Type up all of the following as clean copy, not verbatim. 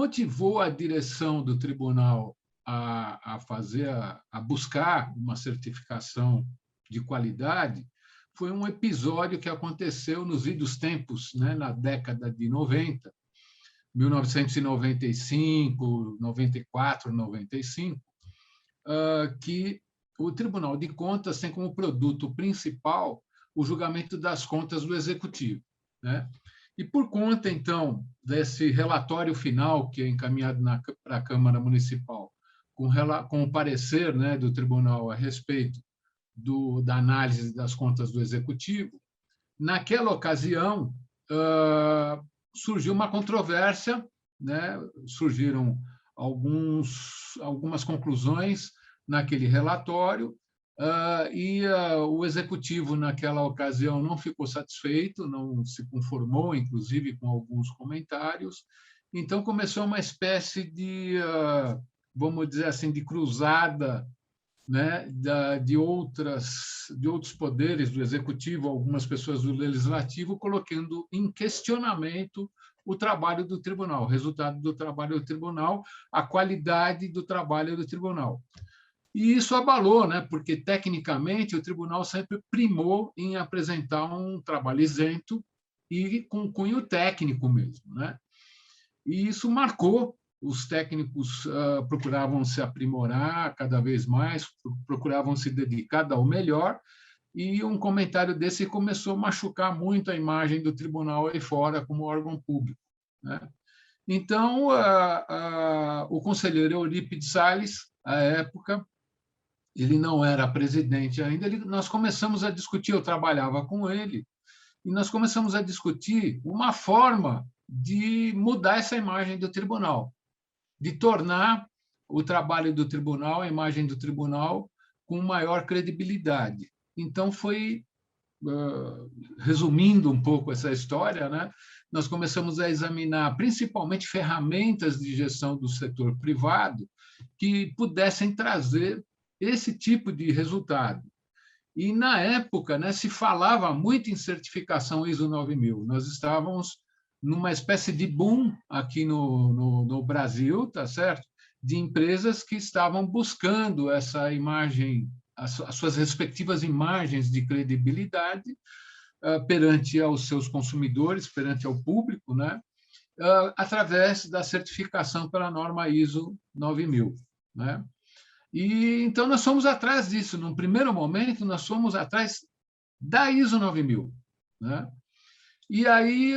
motivou a direção do tribunal a buscar uma certificação de qualidade foi um episódio que aconteceu nos idos tempos, né, na década de 90, 1995, 94, 95, que o Tribunal de Contas tem como produto principal o julgamento das contas do Executivo, né? E por conta, então, desse relatório final que é encaminhado para a Câmara Municipal, com o parecer, né, do Tribunal a respeito da análise das contas do Executivo, naquela ocasião, surgiu uma controvérsia, né? Surgiram algumas conclusões naquele relatório, e o Executivo, naquela ocasião, não ficou satisfeito, não se conformou, inclusive, com alguns comentários. Então, começou uma espécie de, vamos dizer assim, de cruzada, né, de outros poderes do Executivo, algumas pessoas do Legislativo, colocando em questionamento o trabalho do tribunal, o resultado do trabalho do tribunal, a qualidade do trabalho do tribunal. E isso abalou, né, porque, tecnicamente, o tribunal sempre primou em apresentar um trabalho isento e com cunho técnico mesmo, né? E isso marcou. Os técnicos procuravam se aprimorar cada vez mais, procuravam se dedicar ao melhor, e um comentário desse começou a machucar muito a imagem do tribunal aí fora como órgão público, né? Então, o conselheiro Eurípides Salles, à época, ele não era presidente ainda, nós começamos a discutir, eu trabalhava com ele, e nós começamos a discutir uma forma de mudar essa imagem do tribunal, de tornar o trabalho do tribunal, a imagem do tribunal, com maior credibilidade. Então, resumindo um pouco essa história, né, nós começamos a examinar principalmente ferramentas de gestão do setor privado que pudessem trazer esse tipo de resultado. E, na época, né, se falava muito em certificação ISO 9000. Nós estávamos numa espécie de boom aqui no Brasil, tá certo? De empresas que estavam buscando essa imagem, as suas respectivas imagens de credibilidade perante aos seus consumidores, perante ao público, né? Através da certificação pela norma ISO 9000, né? E então nós fomos atrás disso. Num primeiro momento, nós fomos atrás da ISO 9000, né? E aí,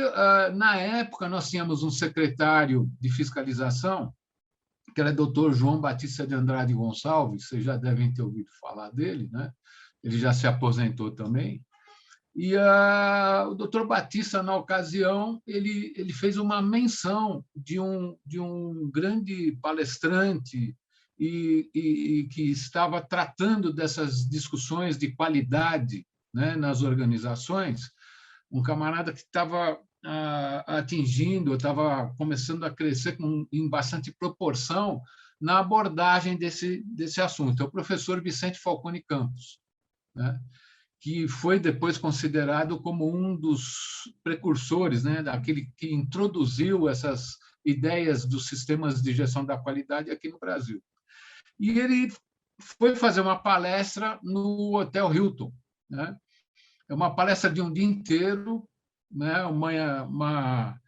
na época, nós tínhamos um secretário de fiscalização, que era o Dr. João Batista de Andrade Gonçalves, vocês já devem ter ouvido falar dele, né? Ele já se aposentou também. E o Dr. Batista, na ocasião, ele fez uma menção de um grande palestrante e que estava tratando dessas discussões de qualidade, né, nas organizações, um camarada que estava atingindo, estava começando a crescer em bastante proporção na abordagem desse assunto. É o professor Vicente Falcone Campos, né, que foi depois considerado como um dos precursores, né, daquele que introduziu essas ideias dos sistemas de gestão da qualidade aqui no Brasil. E ele foi fazer uma palestra no Hotel Hilton, né? É uma palestra de um dia inteiro, né? Uma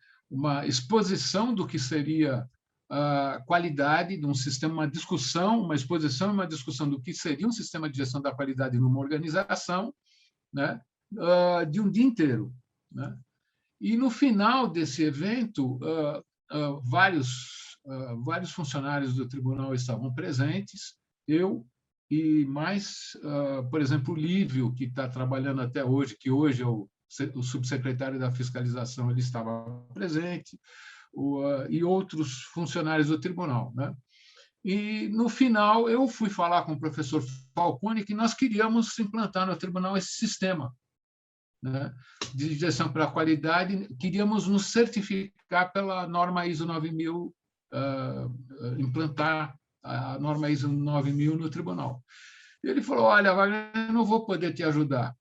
exposição do que seria a qualidade de um sistema, uma discussão, uma exposição e uma discussão do que seria um sistema de gestão da qualidade numa organização, né? De um dia inteiro, né? E, no final desse evento, vários funcionários do tribunal estavam presentes, eu e mais, por exemplo, o Lívio, que está trabalhando até hoje, que hoje é o subsecretário da fiscalização, ele estava presente, e outros funcionários do tribunal, né? E, no final, eu fui falar com o professor Falcone que nós queríamos implantar no tribunal esse sistema, né, de gestão pela qualidade, queríamos nos certificar pela norma ISO 9000, implantar a norma ISO 9000 no tribunal. Ele falou: olha, Wagner, eu não vou poder te ajudar,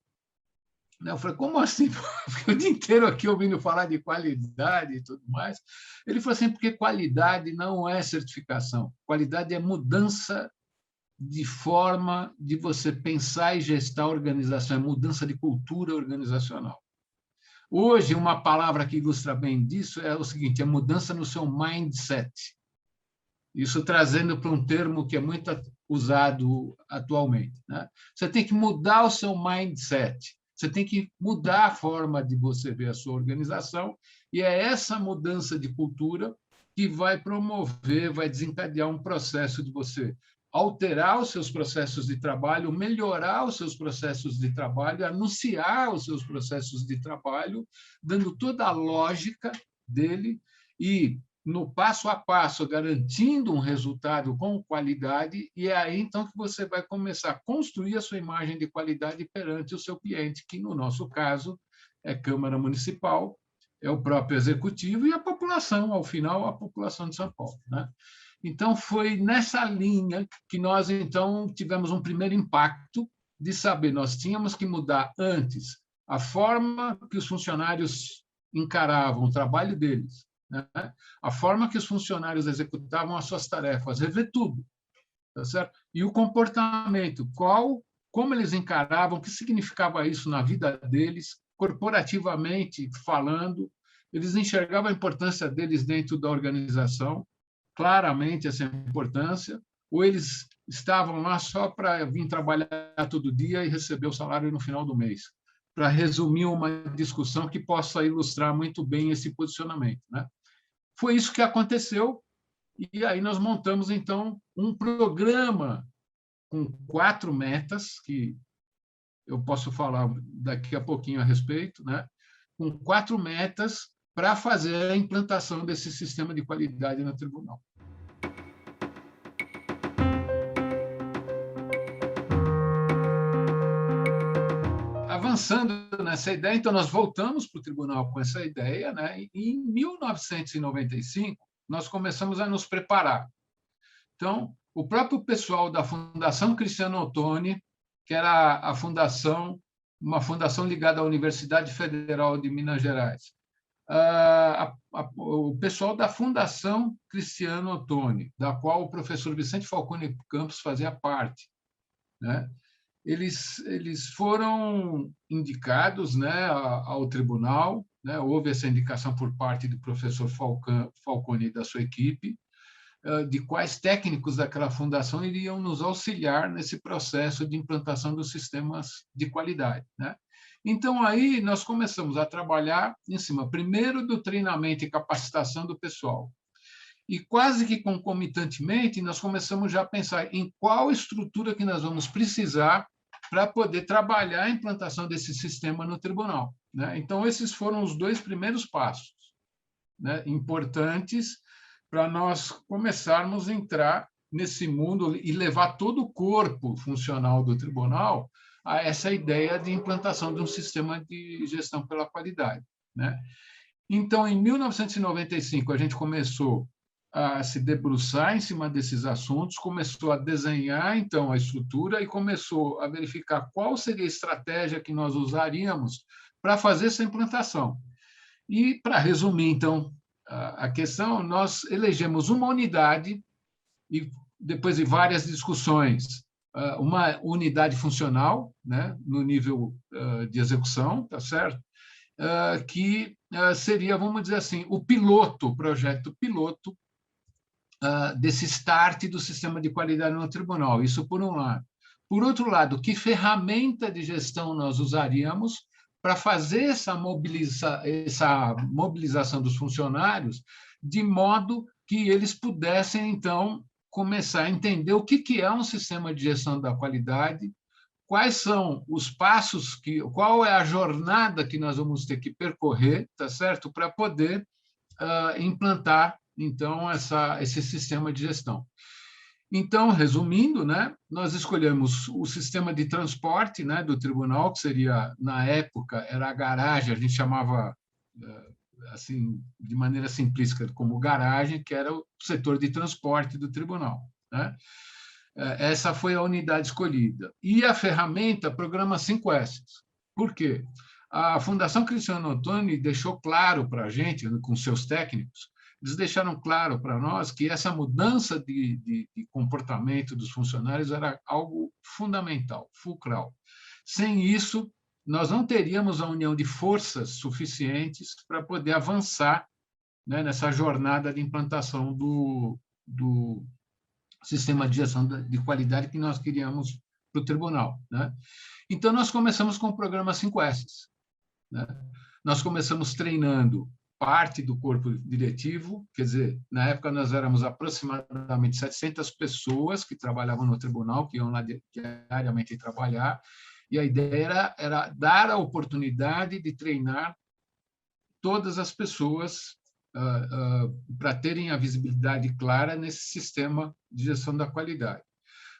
Né? Eu falei, como assim? Porque o dia inteiro aqui ouvindo falar de qualidade e tudo mais. Ele falou assim, porque qualidade não é certificação, qualidade é mudança de forma de você pensar e gestar a organização, é mudança de cultura organizacional. Hoje, uma palavra que ilustra bem disso é o seguinte, é mudança no seu mindset. Isso trazendo para um termo que é muito usado atualmente. Né? Você tem que mudar o seu mindset, você tem que mudar a forma de você ver a sua organização, e é essa mudança de cultura que vai promover, vai desencadear um processo de você alterar os seus processos de trabalho, melhorar os seus processos de trabalho, anunciar os seus processos de trabalho, dando toda a lógica dele e no passo a passo, garantindo um resultado com qualidade, e é aí então que você vai começar a construir a sua imagem de qualidade perante o seu cliente, que no nosso caso é Câmara Municipal, é o próprio Executivo e a população, ao final, a população de São Paulo. Né? Então, foi nessa linha que nós, então, tivemos um primeiro impacto de saber, nós tínhamos que mudar antes a forma que os funcionários encaravam o trabalho deles, né? A forma que os funcionários executavam as suas tarefas, rever tudo, tá certo? E o comportamento, como eles encaravam, o que significava isso na vida deles, corporativamente falando, eles enxergavam a importância deles dentro da organização, claramente essa importância, ou eles estavam lá só para vir trabalhar todo dia e receber o salário no final do mês, para resumir uma discussão que possa ilustrar muito bem esse posicionamento, né? Foi isso que aconteceu, e aí nós montamos, então, um programa com 4 metas, que eu posso falar daqui a pouquinho a respeito, né? Com 4 metas para fazer a implantação desse sistema de qualidade no tribunal. Avançando nessa ideia, então, nós voltamos para o tribunal com essa ideia, né? E em 1995, nós começamos a nos preparar. Então, o próprio pessoal da Fundação Cristiano Ottoni, que era a fundação, uma fundação ligada à Universidade Federal de Minas Gerais, o pessoal da Fundação Cristiano Ottoni, da qual o professor Vicente Falcone Campos fazia parte, né? Eles foram indicados, né, ao tribunal, né? Houve essa indicação por parte do professor Falcone e da sua equipe, de quais técnicos daquela fundação iriam nos auxiliar nesse processo de implantação dos sistemas de qualidade, né? Então, aí nós começamos a trabalhar em cima, primeiro, do treinamento e capacitação do pessoal. E quase que concomitantemente, nós começamos já a pensar em qual estrutura que nós vamos precisar para poder trabalhar a implantação desse sistema no tribunal, né? Então, esses foram os 2 primeiros passos, né, importantes para nós começarmos a entrar nesse mundo e levar todo o corpo funcional do tribunal a essa ideia de implantação de um sistema de gestão pela qualidade, né? Então, em 1995, a gente começou a se debruçar em cima desses assuntos, começou a desenhar, então, a estrutura e começou a verificar qual seria a estratégia que nós usaríamos para fazer essa implantação. E, para resumir, então, a questão, nós elegemos uma unidade e, depois de várias discussões, uma unidade funcional, né, no nível de execução, tá certo? Que seria, vamos dizer assim, o piloto, o projeto piloto desse start do sistema de qualidade no tribunal. Isso por um lado. Por outro lado, que ferramenta de gestão nós usaríamos para fazer essa mobilização dos funcionários de modo que eles pudessem, então, começar a entender o que é um sistema de gestão da qualidade, quais são os passos, qual é a jornada que nós vamos ter que percorrer, tá certo? Para poder implantar, então, esse sistema de gestão. Então, resumindo, né, nós escolhemos o sistema de transporte, né, do tribunal, que seria, na época, era a garagem, a gente chamava, assim, de maneira simplista, como garagem, que era o setor de transporte do tribunal, né? Essa foi a unidade escolhida. E a ferramenta, programa 5S. Por quê? A Fundação Cristiano Ottoni deixou claro para a gente, com seus técnicos, eles deixaram claro para nós que essa mudança de comportamento dos funcionários era algo fundamental, fulcral. Sem isso, nós não teríamos a união de forças suficientes para poder avançar, né, nessa jornada de implantação do sistema de gestão de qualidade que nós queríamos para o tribunal, né? Então, nós começamos com o programa 5S. Né? Nós começamos treinando parte do corpo diretivo, quer dizer, na época nós éramos aproximadamente 700 pessoas que trabalhavam no tribunal, que iam lá diariamente trabalhar, e a ideia era dar a oportunidade de treinar todas as pessoas para terem a visibilidade clara nesse sistema de gestão da qualidade.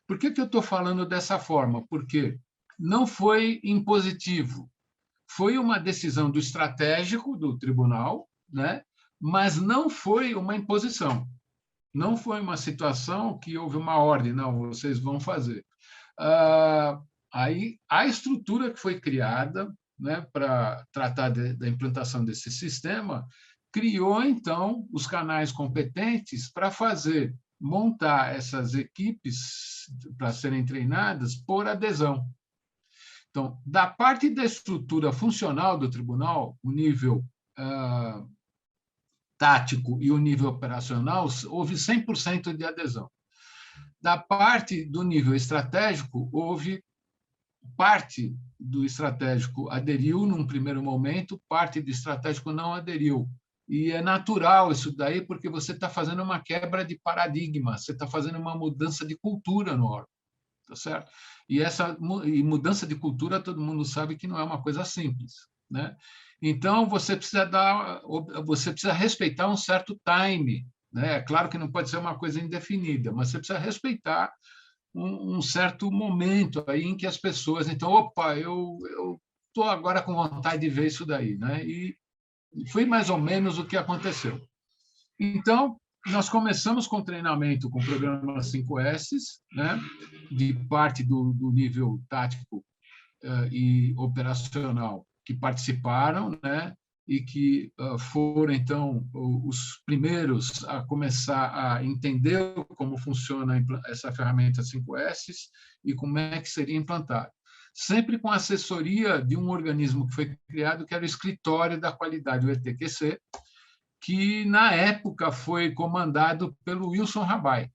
Por que eu estou falando dessa forma? Porque não foi impositivo, foi uma decisão do estratégico do tribunal, né? Mas não foi uma imposição. Não foi uma situação que houve uma ordem, não, vocês vão fazer. Aí, a estrutura que foi criada, né, para tratar da implantação desse sistema, criou, então, os canais competentes para montar essas equipes para serem treinadas por adesão. Então, da parte da estrutura funcional do tribunal, o nível tático e o nível operacional, houve 100% de adesão. Da parte do nível estratégico, houve parte do estratégico aderiu num primeiro momento, parte do estratégico não aderiu. E é natural isso daí, porque você está fazendo uma quebra de paradigma, você está fazendo uma mudança de cultura no órgão, tá certo? E essa mudança de cultura, todo mundo sabe que não é uma coisa simples, né? Então, você precisa respeitar um certo time, né? É claro que não pode ser uma coisa indefinida, mas você precisa respeitar um certo momento aí em que as pessoas, então, opa, eu estou agora com vontade de ver isso daí, né? E foi mais ou menos o que aconteceu. Então, nós começamos com treinamento com o programa 5S, né? De parte do nível tático e operacional que participaram, né? E que foram, então, os primeiros a começar a entender como funciona essa ferramenta 5S e como é que seria implantado. Sempre com a assessoria de um organismo que foi criado, que era o Escritório da Qualidade, o ETQC, que, na época, foi comandado pelo Wilson Rabai.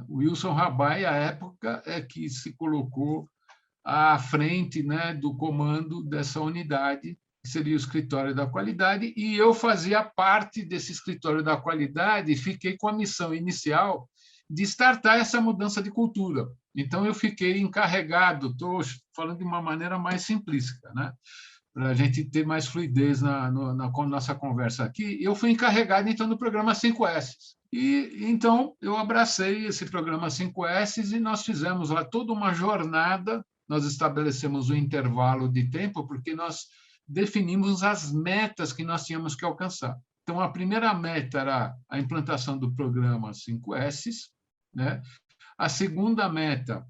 O Wilson Rabai, à época, é que se colocou à frente, né, do comando dessa unidade, que seria o Escritório da Qualidade, e eu fazia parte desse Escritório da Qualidade e fiquei com a missão inicial de startar essa mudança de cultura. Então, eu fiquei encarregado, estou falando de uma maneira mais simplística, né, para a gente ter mais fluidez na nossa conversa aqui, eu fui encarregado, então, do programa 5S. E, então, eu abracei esse programa 5S e nós fizemos lá toda uma jornada. Nós estabelecemos um intervalo de tempo, porque nós definimos as metas que nós tínhamos que alcançar. Então, a primeira meta era a implantação do programa 5S, né? A segunda meta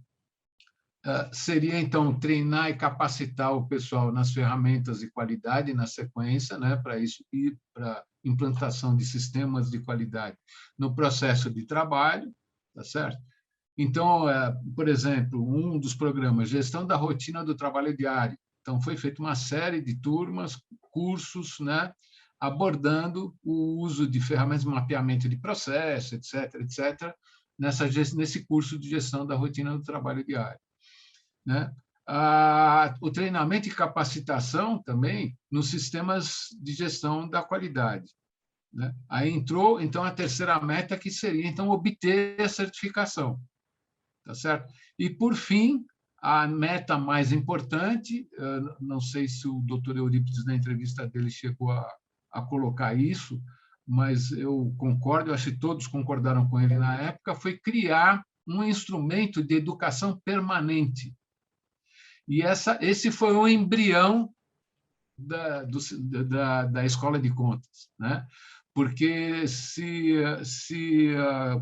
seria, então, treinar e capacitar o pessoal nas ferramentas de qualidade, na sequência, né, para isso ir para implantação de sistemas de qualidade no processo de trabalho, tá certo? Então, por exemplo, um dos programas, gestão da rotina do trabalho diário. Então, foi feita uma série de turmas, cursos, né, abordando o uso de ferramentas de mapeamento de processo, etc., nesse curso de gestão da rotina do trabalho diário. Né? O treinamento e capacitação também nos sistemas de gestão da qualidade. Né? Aí entrou, então, a terceira meta, que seria, então, obter a certificação. Tá certo? E, por fim, a meta mais importante, não sei se o doutor Eurípides, na entrevista dele, chegou a colocar isso, mas eu concordo, eu acho que todos concordaram com ele na época, foi criar um instrumento de educação permanente. E esse foi o embrião da Escola de Contas, né? Porque se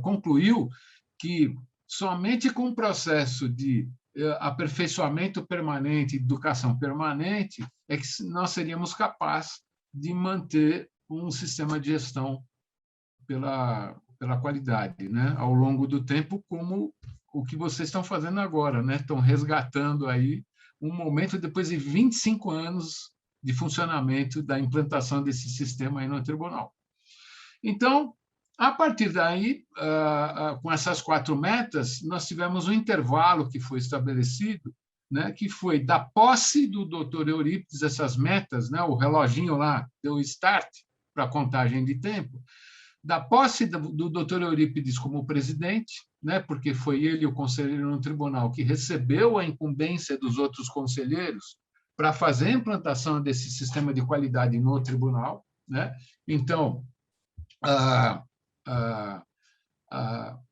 concluiu que somente com o processo de aperfeiçoamento permanente, educação permanente, é que nós seríamos capazes de manter um sistema de gestão pela qualidade, né, ao longo do tempo, como o que vocês estão fazendo agora, né? Estão resgatando aí um momento depois de 25 anos de funcionamento da implantação desse sistema aí no tribunal. Então, a partir daí, com essas 4 metas, nós tivemos um intervalo que foi estabelecido, né, que foi da posse do doutor Eurípides, essas metas, né, o reloginho lá deu start para a contagem de tempo, da posse do doutor Eurípides como presidente, né, porque foi ele, o conselheiro no tribunal, que recebeu a incumbência dos outros conselheiros para fazer a implantação desse sistema de qualidade no tribunal, né? Então,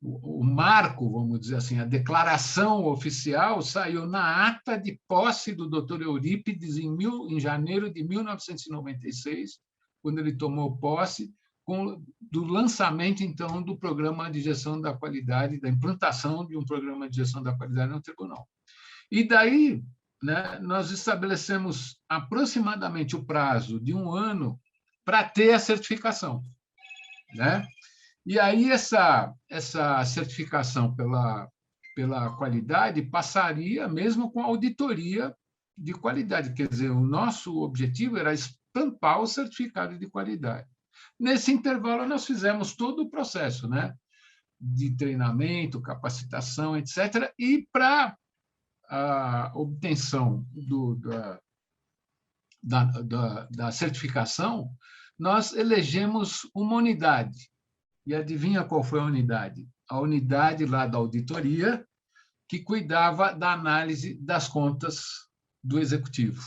o marco, vamos dizer assim, a declaração oficial saiu na ata de posse do doutor Eurípides em janeiro de 1996, quando ele tomou posse, do lançamento, então, do programa de gestão da qualidade, da implantação de um programa de gestão da qualidade no tribunal. E daí, né, nós estabelecemos aproximadamente o prazo de 1 ano para ter a certificação, né? E aí essa certificação pela qualidade passaria mesmo com a auditoria de qualidade, quer dizer, o nosso objetivo era estampar o certificado de qualidade. Nesse intervalo, nós fizemos todo o processo, né, de treinamento, capacitação, etc. E para a obtenção da certificação, nós elegemos uma unidade. E adivinha qual foi a unidade? A unidade lá da auditoria, que cuidava da análise das contas do executivo.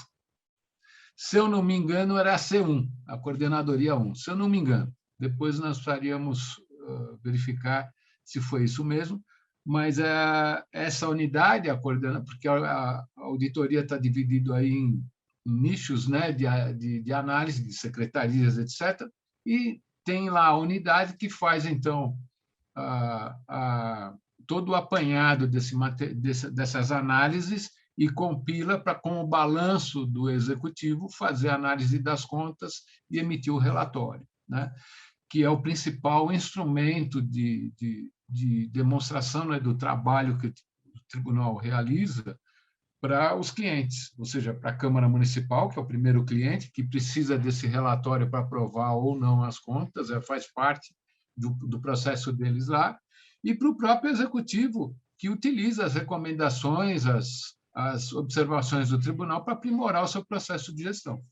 Se eu não me engano, era a C1, a coordenadoria 1, se eu não me engano. Depois nós precisaríamos verificar se foi isso mesmo, mas essa unidade, porque a auditoria está dividida aí em nichos, né, de análise, de secretarias, etc., e tem lá a unidade que faz, então, todo o apanhado dessas análises e compila para, com o balanço do executivo, fazer a análise das contas e emitir o relatório, né? Que é o principal instrumento de demonstração, né, do trabalho que o tribunal realiza para os clientes, ou seja, para a Câmara Municipal, que é o primeiro cliente, que precisa desse relatório para aprovar ou não as contas, faz parte do processo deles lá, e para o próprio Executivo, que utiliza as recomendações, as observações do tribunal para aprimorar o seu processo de gestão.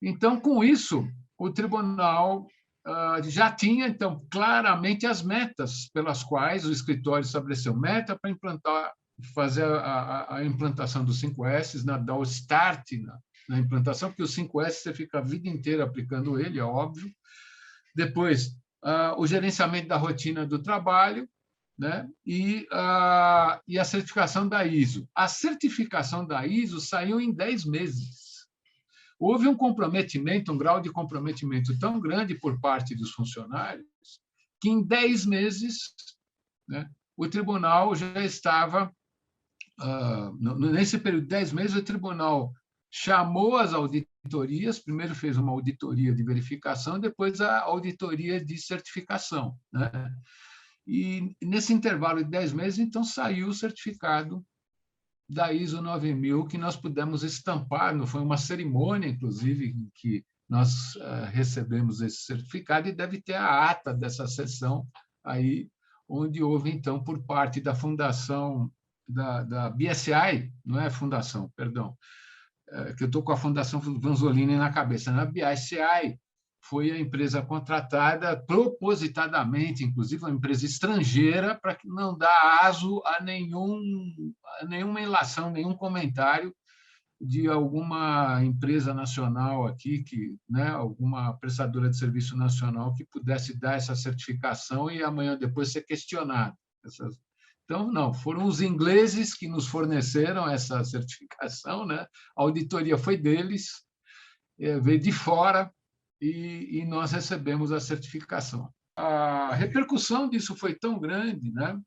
Então, com isso, o tribunal já tinha, então, claramente as metas pelas quais o escritório estabeleceu meta para fazer a implantação dos 5S, dar o start na implantação, porque os 5S você fica a vida inteira aplicando ele, é óbvio. Depois, o gerenciamento da rotina do trabalho, né? E a certificação da ISO. A certificação da ISO saiu em 10 meses. Houve um comprometimento, um grau de comprometimento tão grande por parte dos funcionários que, em 10 meses, né, o tribunal já estava... nesse período de 10 meses, o tribunal chamou as auditorias, primeiro fez uma auditoria de verificação, depois a auditoria de certificação, né? E, nesse intervalo de 10 meses, então, saiu o certificado da ISO 9000, que nós pudemos estampar, não foi uma cerimônia, inclusive, em que nós recebemos esse certificado, e deve ter a ata dessa sessão aí, onde houve, então, por parte da fundação da BSI, não é fundação, perdão, que eu estou com a Fundação Vanzolini na cabeça, na BSI, foi a empresa contratada propositadamente, inclusive uma empresa estrangeira, para não dar aso a nenhuma ilação, nenhum comentário de alguma empresa nacional aqui, né, alguma prestadora de serviço nacional que pudesse dar essa certificação e amanhã depois ser questionado. Então, não, foram os ingleses que nos forneceram essa certificação, né? A auditoria foi deles, veio de fora, e nós recebemos a certificação. A repercussão disso foi tão grande, né,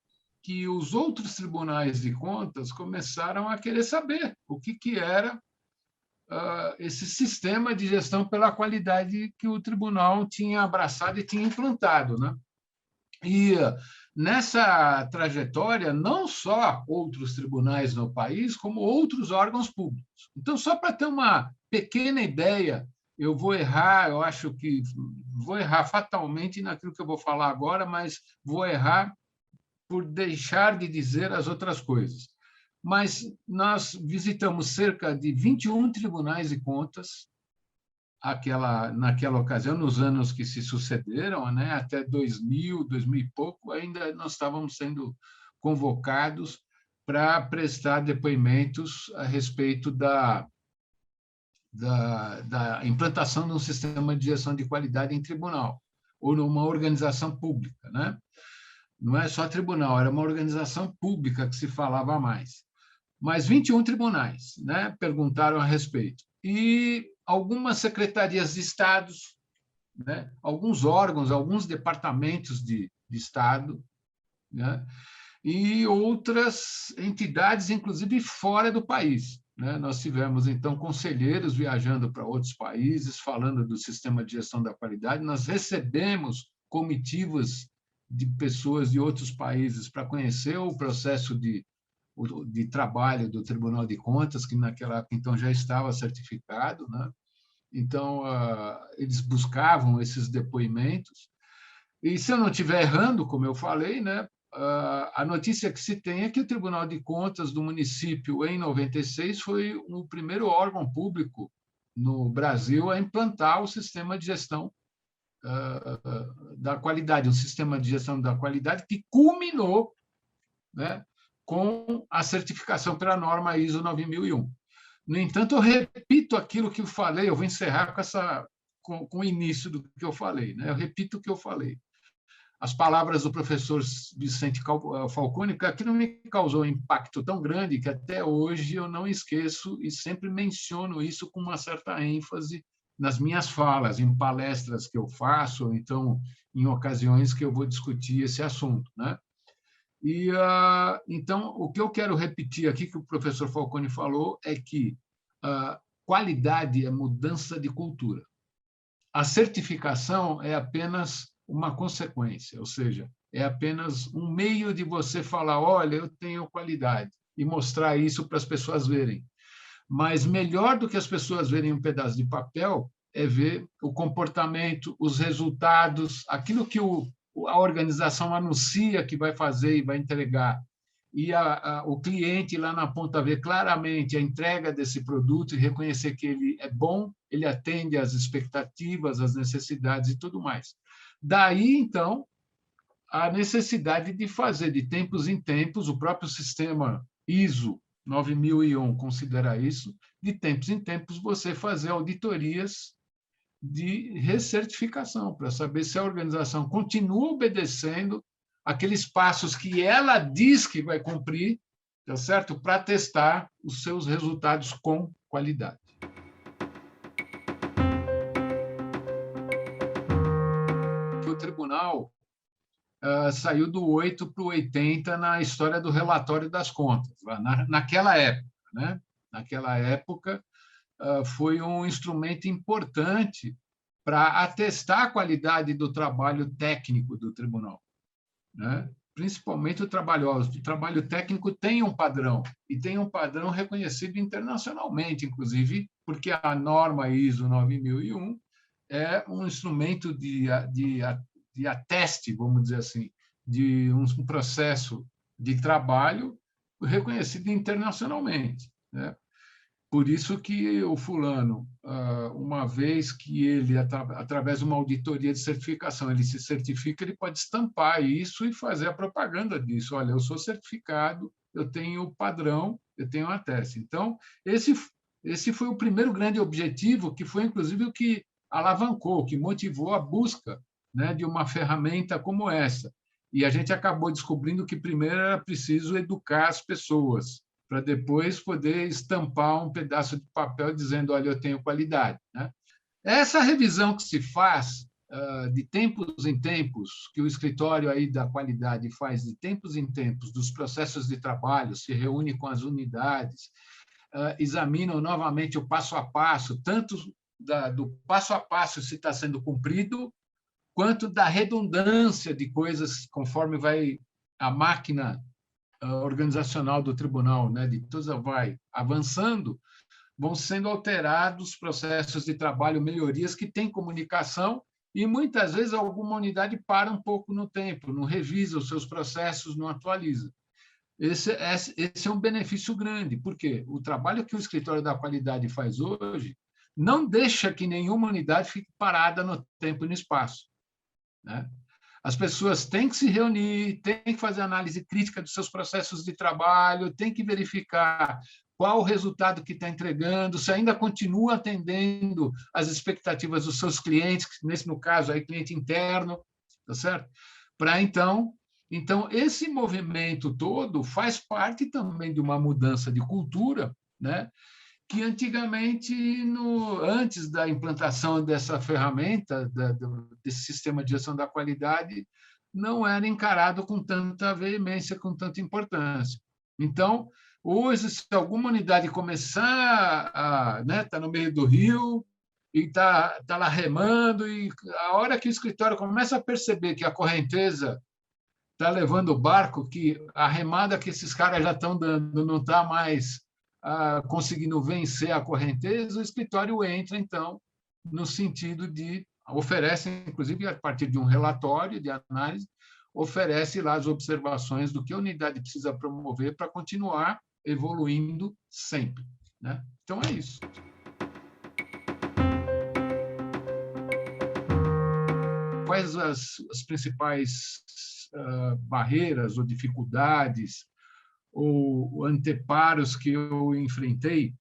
que os outros tribunais de contas começaram a querer saber o que era esse sistema de gestão pela qualidade que o tribunal tinha abraçado e tinha implantado, né? E nessa trajetória, não só outros tribunais no país, como outros órgãos públicos. Então, só para ter uma pequena ideia, eu vou errar, eu acho que vou errar fatalmente naquilo que eu vou falar agora, mas vou errar por deixar de dizer as outras coisas. Mas nós visitamos cerca de 21 tribunais de contas naquela ocasião, nos anos que se sucederam, né, até 2000 e pouco, ainda nós estávamos sendo convocados para prestar depoimentos a respeito da implantação de um sistema de gestão de qualidade em tribunal, ou numa organização pública, né? Não é só tribunal, era uma organização pública que se falava mais. Mas 21 tribunais, né, perguntaram a respeito. E algumas secretarias de estados, né, alguns órgãos, alguns departamentos de Estado, né, e outras entidades, inclusive fora do país, né? Nós tivemos, então, conselheiros viajando para outros países, falando do sistema de gestão da qualidade. Nós recebemos comitivas de pessoas de outros países para conhecer o processo de trabalho do Tribunal de Contas, que naquela época então já estava certificado, né? Então eles buscavam esses depoimentos. E se eu não estiver errando, como eu falei, né, a notícia que se tem é que o Tribunal de Contas do município, em 96, foi o primeiro órgão público no Brasil a implantar o sistema de gestão da qualidade, um sistema de gestão da qualidade que culminou, né, com a certificação pela norma ISO 9001. No entanto, eu repito aquilo que eu falei, eu vou encerrar com o início do que eu falei, né? Eu repito o que eu falei. As palavras do professor Vicente Falcone, que aquilo me causou um impacto tão grande que até hoje eu não esqueço e sempre menciono isso com uma certa ênfase nas minhas falas, em palestras que eu faço, ou então em ocasiões que eu vou discutir esse assunto, né? E então o que eu quero repetir aqui que o professor Falcone falou é que qualidade é mudança de cultura. A certificação é apenas uma consequência, ou seja, é apenas um meio de você falar, olha, eu tenho qualidade, e mostrar isso para as pessoas verem. Mas melhor do que as pessoas verem um pedaço de papel é ver o comportamento, os resultados, aquilo que a organização anuncia que vai fazer e vai entregar, e o cliente lá na ponta ver claramente a entrega desse produto e reconhecer que ele é bom, ele atende às expectativas, às necessidades e tudo mais. Daí, então, a necessidade de fazer de tempos em tempos, o próprio sistema ISO 9001 considera isso, de tempos em tempos você fazer auditorias de recertificação, para saber se a organização continua obedecendo aqueles passos que ela diz que vai cumprir, tá certo? Para testar os seus resultados com qualidade. O tribunal saiu do 8 para o 80 na história do relatório das contas, naquela época, né? Naquela época, foi um instrumento importante para atestar a qualidade do trabalho técnico do tribunal, né? Principalmente o trabalho técnico tem um padrão, e tem um padrão reconhecido internacionalmente, inclusive, porque a norma ISO 9001 é um instrumento de ateste, vamos dizer assim, de um processo de trabalho reconhecido internacionalmente, né? Por isso que o fulano, uma vez que ele, através de uma auditoria de certificação, ele se certifica, ele pode estampar isso e fazer a propaganda disso. Olha, eu sou certificado, eu tenho padrão, eu tenho a teste. Então, esse foi o primeiro grande objetivo, que foi, inclusive, o que alavancou, que motivou a busca, né, de uma ferramenta como essa. E a gente acabou descobrindo que, primeiro, era preciso educar as pessoas, para depois poder estampar um pedaço de papel dizendo, olha, eu tenho qualidade, né? Essa revisão que se faz de tempos em tempos, que o escritório aí da qualidade faz de tempos em tempos, dos processos de trabalho, se reúne com as unidades, examinam novamente o passo a passo, tanto do passo a passo se está sendo cumprido, quanto da redundância de coisas conforme vai a máquina organizacional do tribunal, né, de toda vai avançando, vão sendo alterados processos de trabalho, melhorias que têm comunicação e muitas vezes alguma unidade para um pouco no tempo, não revisa os seus processos, não atualiza. Esse é um benefício grande, porque o trabalho que o escritório da qualidade faz hoje não deixa que nenhuma unidade fique parada no tempo e no espaço, né? As pessoas têm que se reunir, têm que fazer análise crítica dos seus processos de trabalho, têm que verificar qual o resultado que está entregando, se ainda continua atendendo às expectativas dos seus clientes, nesse no caso aí cliente interno, tá certo? Para então, esse movimento todo faz parte também de uma mudança de cultura, né? Que antigamente, antes da implantação dessa ferramenta, desse sistema de gestão da qualidade, não era encarado com tanta veemência, com tanta importância. Então, hoje, se alguma unidade começar a estar no meio do rio e está lá remando, e a hora que o escritório começa a perceber que a correnteza está levando o barco, que a remada que esses caras já estão dando não está mais conseguindo vencer a correnteza, o escritório entra, então, no sentido de oferece, inclusive, a partir de um relatório de análise, oferece lá as observações do que a unidade precisa promover para continuar evoluindo sempre, né? Então, é isso. Quais as principais barreiras ou dificuldades ou anteparos que eu enfrentei,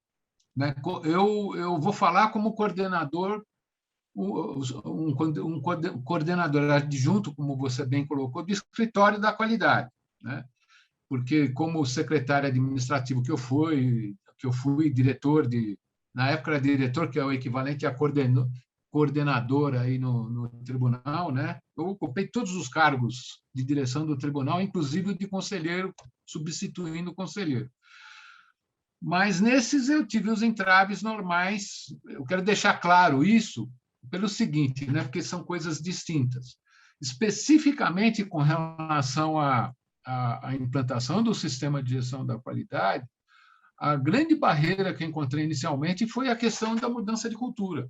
né? Eu vou falar como coordenador, um coordenador adjunto, como você bem colocou, do escritório da qualidade, né? Porque como secretário administrativo que eu fui diretor na época era diretor, que é o equivalente a coordenador aí no tribunal, né? Eu ocupei todos os cargos de direção do tribunal, inclusive o de conselheiro, substituindo o conselheiro. Mas nesses eu tive os entraves normais. Eu quero deixar claro isso pelo seguinte, né? Porque são coisas distintas. Especificamente com relação à implantação do sistema de gestão da qualidade, a grande barreira que encontrei inicialmente foi a questão da mudança de cultura.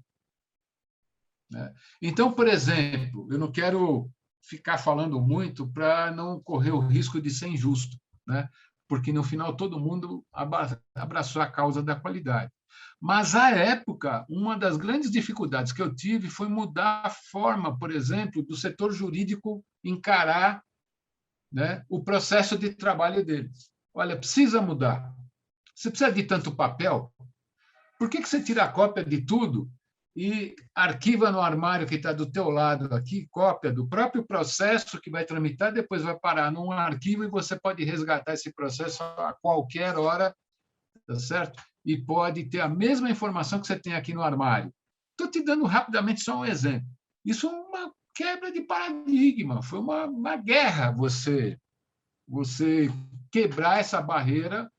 Então, por exemplo, eu não quero ficar falando muito para não correr o risco de ser injusto, né? Porque, no final, todo mundo abraçou a causa da qualidade. Mas, à época, uma das grandes dificuldades que eu tive foi mudar a forma, por exemplo, do setor jurídico encarar, né, o processo de trabalho deles. Olha, precisa mudar. Você precisa de tanto papel? Por que você tira a cópia de tudo e arquiva no armário que está do teu lado aqui, cópia do próprio processo que vai tramitar, depois vai parar num arquivo e você pode resgatar esse processo a qualquer hora, tá certo? E pode ter a mesma informação que você tem aqui no armário. Estou te dando rapidamente só um exemplo. Isso é uma quebra de paradigma, foi uma guerra você quebrar essa barreira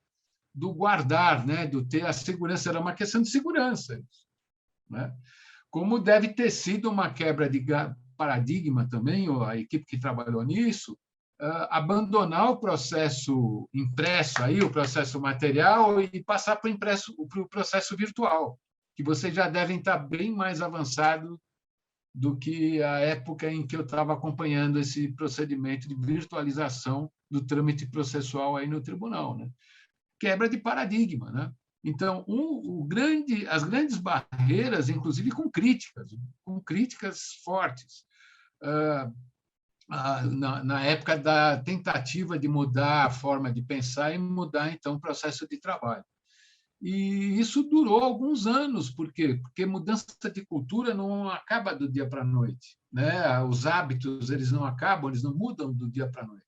do guardar, né, do ter a segurança, era uma questão de segurança, né? Como deve ter sido uma quebra de paradigma também, a equipe que trabalhou nisso, abandonar o processo impresso, aí, o processo material, e passar para o processo virtual, que vocês já devem estar bem mais avançados do que a época em que eu estava acompanhando esse procedimento de virtualização do trâmite processual aí no tribunal, né? Quebra de paradigma, né? Então, as grandes barreiras, inclusive com críticas fortes, na época da tentativa de mudar a forma de pensar e mudar, então, o processo de trabalho. E isso durou alguns anos, por quê? Porque mudança de cultura não acaba do dia para a noite, né? Os hábitos, eles não acabam, eles não mudam do dia para a noite.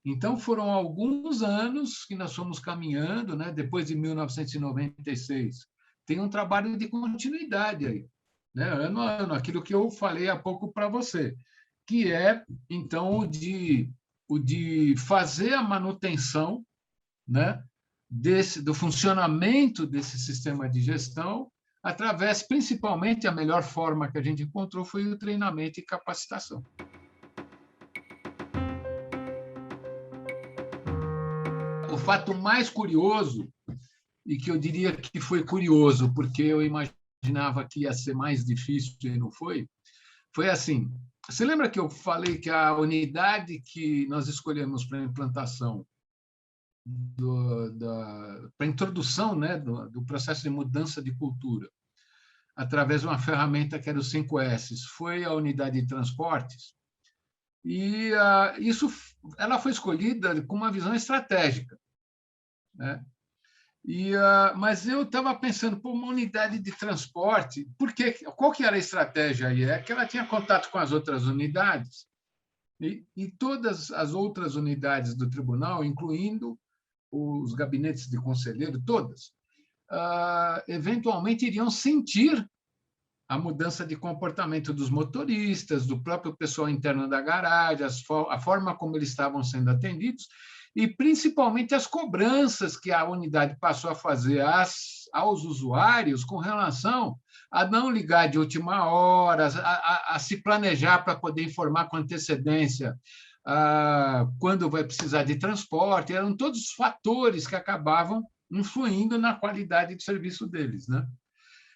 Então, foram alguns anos que nós fomos caminhando, né? Depois de 1996. Tem um trabalho de continuidade aí. né, ano a ano, aquilo que eu falei há pouco para você, que é, então, o de fazer a manutenção, né, do funcionamento desse sistema de gestão, através, principalmente, a melhor forma que a gente encontrou foi o treinamento e capacitação. O fato mais curioso, e que eu diria que foi curioso, porque eu imaginava que ia ser mais difícil e não foi, foi assim. Você lembra que eu falei que a unidade que nós escolhemos para a implantação, para a introdução, né, do processo de mudança de cultura, através de uma ferramenta que era o 5S, foi a unidade de transportes? E ela foi escolhida com uma visão estratégica, né? Mas eu estava pensando, por uma unidade de transporte, qual que era a estratégia aí? É que ela tinha contato com as outras unidades, e todas as outras unidades do tribunal, incluindo os gabinetes de conselheiro, todas, eventualmente iriam sentir a mudança de comportamento dos motoristas, do próprio pessoal interno da garagem, a forma como eles estavam sendo atendidos, e principalmente as cobranças que a unidade passou a fazer aos usuários com relação a não ligar de última hora, a se planejar para poder informar com antecedência quando vai precisar de transporte. Eram todos fatores que acabavam influindo na qualidade de serviço deles, né?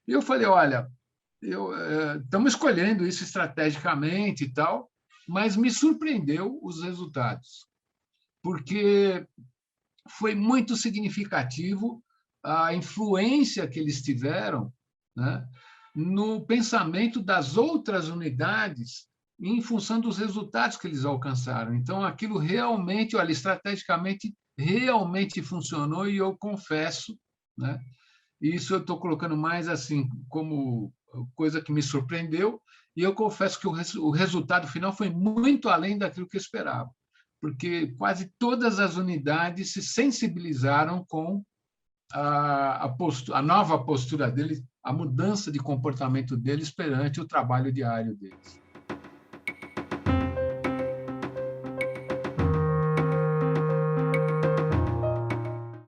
E eu falei, olha, estamos escolhendo isso estrategicamente e tal, mas me surpreendeu os resultados, porque foi muito significativo a influência que eles tiveram, né, no pensamento das outras unidades em função dos resultados que eles alcançaram. Então, aquilo realmente, olha, estrategicamente, realmente funcionou, e eu confesso, né, isso eu estou colocando mais assim como coisa que me surpreendeu, e eu confesso que o resultado final foi muito além daquilo que eu esperava, porque quase todas as unidades se sensibilizaram com a nova postura deles, a mudança de comportamento deles perante o trabalho diário deles.